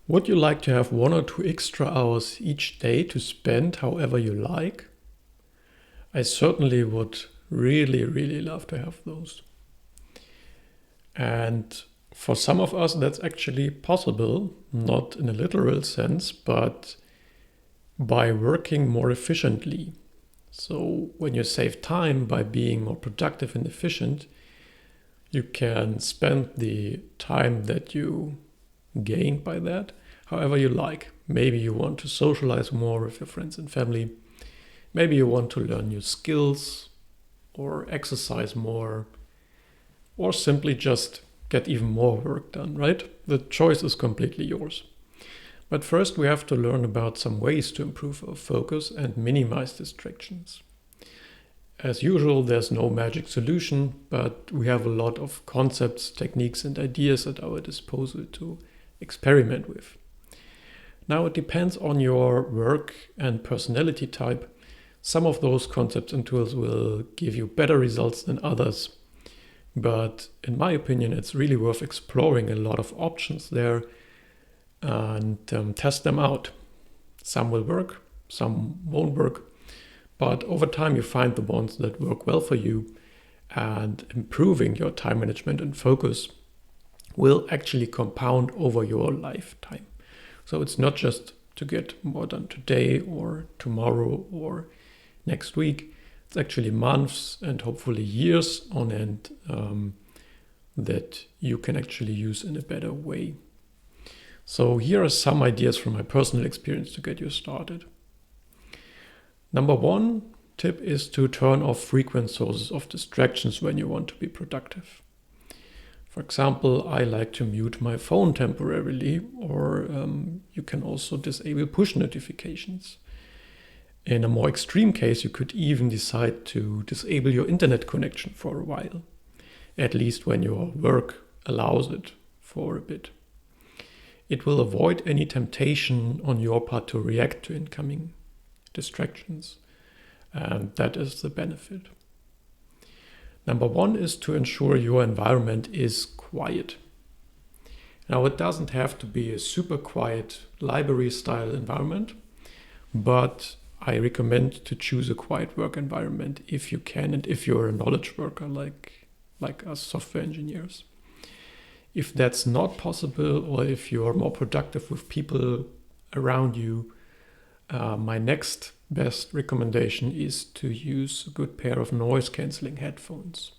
Would you like to have 1 or 2 extra hours each day to spend however you like? I certainly would really love to have those. And for some of us, that's actually possible, not in a literal sense, but by working more efficiently. So when you save time by being more productive and efficient, you can spend the time that you gain by that however you like. Maybe you want to socialize more with your friends and family. Maybe you want to learn new skills or exercise more, or simply just get even more work done, right? The choice is completely yours. But first, we have to learn about some ways to improve our focus and minimize distractions. As usual, there's no magic solution, but we have a lot of concepts, techniques, and ideas at our disposal to experiment with. Now, it depends on your work and personality type. Some of those concepts and tools will give you better results than others. But in my opinion, it's really worth exploring a lot of options there and test them out. Some will work, some won't work. But over time, you find the ones that work well for you, and improving your time management and focus will actually compound over your lifetime. So it's not just to get more done today or tomorrow or next week. It's actually months and hopefully years on end that you can actually use in a better way. So here are some ideas from my personal experience to get you started. Number 1 tip is to turn off frequent sources of distractions when you want to be productive. For example, I like to mute my phone temporarily, or you can also disable push notifications. In a more extreme case, you could even decide to disable your internet connection for a while, at least when your work allows it for a bit. It will avoid any temptation on your part to react to incoming distractions, and that is the benefit. Number 1 is to ensure your environment is quiet. Now, it doesn't have to be a super quiet library-style environment, but I recommend to choose a quiet work environment if you can, and if you're a knowledge worker like us software engineers. If that's not possible, or if you're more productive with people around you, my next best recommendation is to use a good pair of noise cancelling headphones.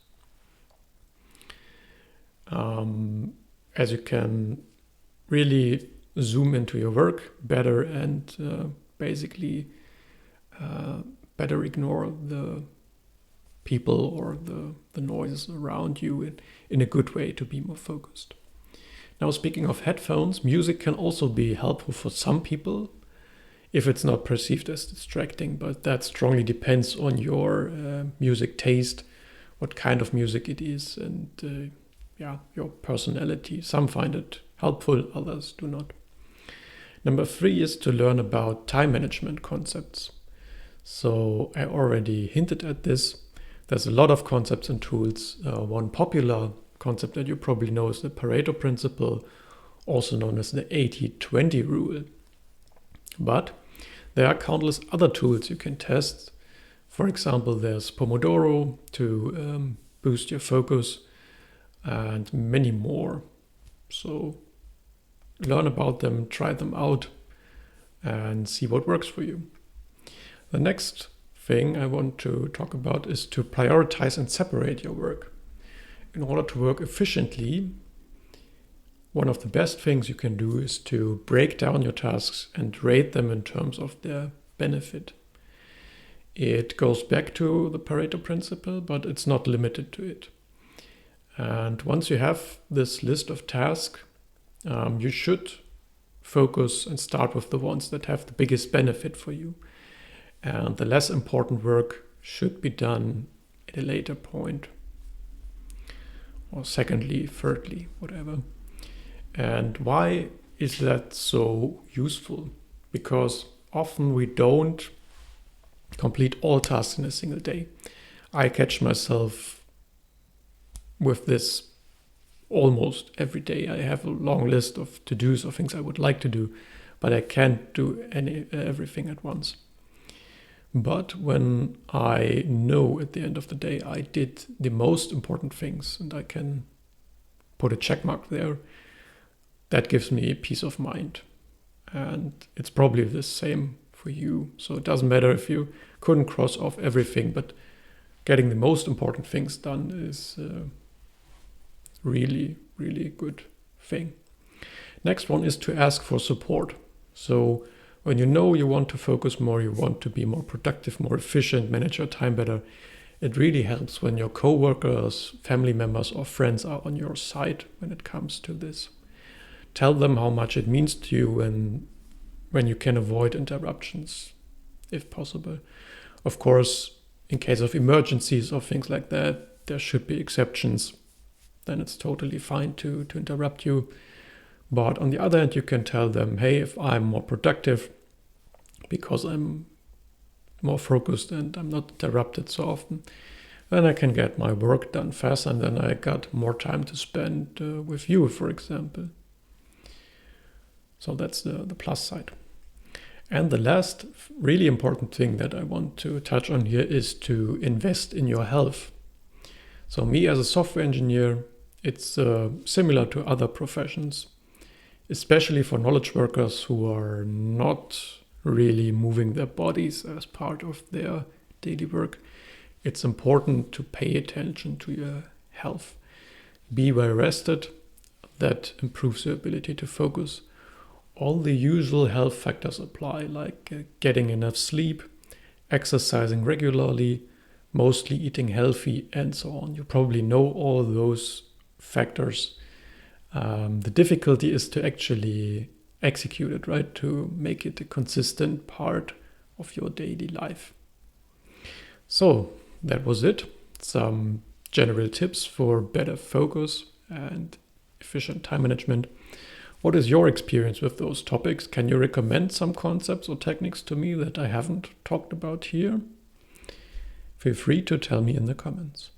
As you can really zoom into your work better and basically better ignore the people or the noises around you in a good way to be more focused. Now, speaking of headphones, music can also be helpful for some people if it's not perceived as distracting, but that strongly depends on your music taste, what kind of music it is, and your personality. Some find it helpful, others do not. Number 3 is to learn about time management concepts. So I already hinted at this. There's a lot of concepts and tools. One popular concept that you probably know is the Pareto principle, also known as the 80-20 rule. But there are countless other tools you can test. For example, there's Pomodoro to boost your focus, and many more. So learn about them, try them out, and see what works for you. The next thing I want to talk about is to prioritize and separate your work. In order to work efficiently, one of the best things you can do is to break down your tasks and rate them in terms of their benefit. It goes back to the Pareto principle, but it's not limited to it. And once you have this list of tasks, you should focus and start with the ones that have the biggest benefit for you. And the less important work should be done at a later point, or secondly, thirdly, whatever. And why is that so useful? Because often we don't complete all tasks in a single day. I catch myself with this almost every day. I have a long list of to-dos or things I would like to do, but I can't do everything at once. But when I know at the end of the day I did the most important things and I can put a check mark there, that gives me peace of mind. And it's probably the same for you. So it doesn't matter if you couldn't cross off everything, but getting the most important things done is really, really good thing. Next one is to ask for support. So when you know you want to focus more, you want to be more productive, more efficient, manage your time better, it really helps when your coworkers, family members, or friends are on your side when it comes to this. Tell them how much it means to you and when you can avoid interruptions, if possible. Of course, in case of emergencies or things like that, there should be exceptions. Then it's totally fine to interrupt you. But on the other hand, you can tell them, hey, if I'm more productive because I'm more focused and I'm not interrupted so often, then I can get my work done faster and then I got more time to spend with you, for example. So that's the plus side. And the last really important thing that I want to touch on here is to invest in your health. So me as a software engineer, it's similar to other professions, especially for knowledge workers who are not really moving their bodies as part of their daily work. It's important to pay attention to your health. Be well rested. That improves your ability to focus. All the usual health factors apply, like getting enough sleep, exercising regularly, mostly eating healthy, and so on. You probably know all those factors. The difficulty is to actually execute it, right? To make it a consistent part of your daily life. So that was it. Some general tips for better focus and efficient time management. What is your experience with those topics? Can you recommend some concepts or techniques to me that I haven't talked about here? Feel free to tell me in the comments.